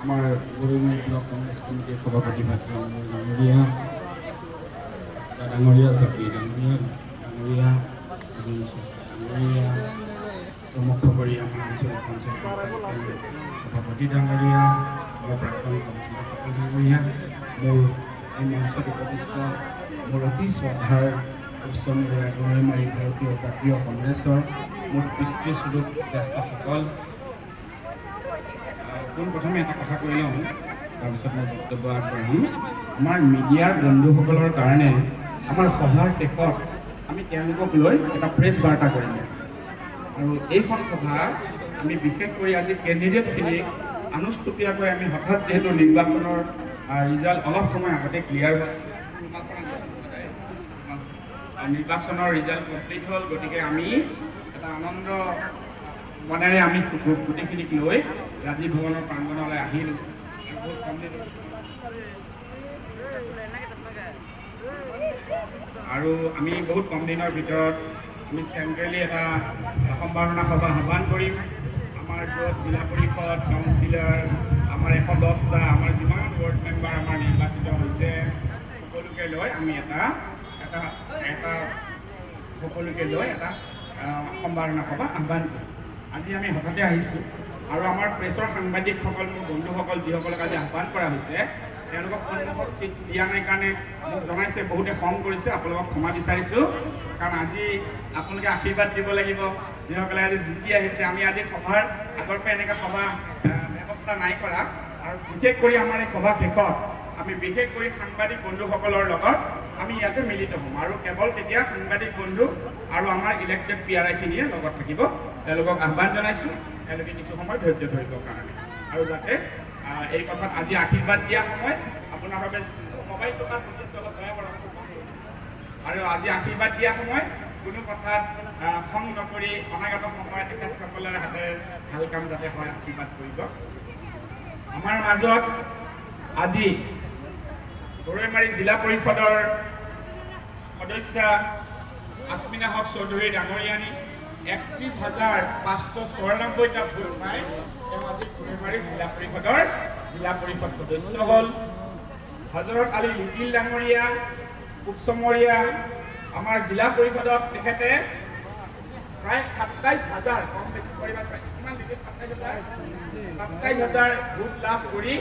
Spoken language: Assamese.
আমাৰ গৰৈমাৰী ব্লক কংগ্ৰেছ কমিটিৰ সভাপতি ভাতৃ ডাঙৰীয়া, ডাঙৰীয়া জাকিৰ ডাঙৰীয়া, ডাঙৰীয়া ডাঙৰীয়া, প্ৰমুখ কৰি আমাৰ আঞ্চলিক পঞ্চায়ত সভাপতি ডাঙৰীয়া, মোৰ প্ৰাক্তন কাউন্সিলৰ ডাঙৰীয়া, মোৰ এই মঞ্চত উপবিষ্ট মোৰ অতি শ্ৰদ্ধাৰ উচ্চমূলীয়া গৰৈমাৰী ভাৰতীয় জাতীয় কংগ্ৰেছৰ মোৰ পিতৃস্বৰূপ জ্যেষ্ঠসকল, পোনপ্ৰথমে এটা কথা কৈ লওঁ, তাৰপিছত মই বক্তব্য আগবঢ়াম। আমাৰ মিডিয়াৰ বন্ধুসকলৰ কাৰণে আমাৰ সভাৰ শেষত আমি তেওঁলোকক লৈ এটা প্ৰেছ বাৰ্তা কৰিম আৰু এইখন সভা আমি বিশেষ কৰি আজি কেণ্ডিডেটখিনিক আনুষ্ঠানিকভাৱে আমি হঠাৎ যিহেতু নিৰ্বাচনৰ ৰিজাল্ট অলপ সময় আগতে ক্লিয়াৰ হ'ল, নিৰ্বাচনৰ ৰিজাল্ট কমপ্লিট হ'ল, গতিকে আমি এটা আনন্দ মনেৰে আমি গোটেইখিনিক লৈ ৰাজীৱ ভৱনৰ প্ৰাংগণলৈ আহিলোঁ। আৰু আমি বহুত কম দিনৰ ভিতৰত আমি চেণ্ট্ৰেলি এটা সম্বৰ্ধনা সভা আহ্বান কৰিম। আমাৰ য'ত জিলা পৰিষদ, কাউন্সিলৰ, আমাৰ 110টা আমাৰ যিমান ৱাৰ্ড মেম্বাৰ আমাৰ নিৰ্বাচিত হৈছে সকলোকে লৈ আমি এটা সকলোকে লৈ এটা সম্বৰ্ধনা সভা আহ্বান কৰিম। আজি আমি হঠাতে আহিছোঁ আৰু আমাৰ প্ৰেছৰ সাংবাদিকসকল, মোৰ বন্ধুসকল যিসকলক আজি আহ্বান কৰা হৈছে, তেওঁলোকক সন্মুখত চিট দিয়া নাই কাৰণে মোক জনাইছে, বহুতে খং কৰিছে, আপোনালোকক ক্ষমা বিচাৰিছোঁ। কাৰণ আজি আপোনালোকে আশীৰ্বাদ দিব লাগিব, যিসকলে আজি জিকি আহিছে। আমি আজি সভাৰ আগৰ পৰা এনেকুৱা সভা ব্যৱস্থা নাই কৰা আৰু বিশেষ কৰি আমাৰ এই সভা শেষত আমি বিশেষ কৰি সাংবাদিক বন্ধুসকলৰ লগত আমি ইয়াতে মিলিত হ'ম আৰু কেৱল তেতিয়া সাংবাদিক বন্ধু আৰু আমাৰ ইলেক্টেড PRI-খিনিয়ে লগত থাকিব। তেওঁলোকক আহ্বান জনাইছোঁ, তেওঁলোকে কিছু সময় ধৈৰ্য ধৰিবৰ কাৰণে, আৰু যাতে এই কথাত আজি আশীৰ্বাদ দিয়া সময় আপোনালোকে মোবাইল টকাৰ অলপ দয়া কৰক আৰু আজি আশীৰ্বাদ দিয়া সময় কোনো কথাত খং নকৰি অনাগত সময়ত তেখেতসকলৰ হাতেৰে ভাল কাম যাতে হয় আশীৰ্বাদ কৰিব। আমাৰ মাজত আজি গৰৈমাৰী জিলা পৰিষদৰ সদস্যা আছমিনা হক চৌধুৰী ডাঙৰীয়ানী 31,594টা ভোট পাই তেওঁ আজি গৰৈমাৰী জিলা পৰিষদ সদস্য হ'ল। হজৰত আলী লিটিল ডাঙৰীয়া উচ্চমৰীয়া আমাৰ জিলা পৰিষদত তেখেতে প্ৰায় 27,000 কম বেছি পৰিমাণ পাইছে, কিমান 27,000 ভোট লাভ কৰি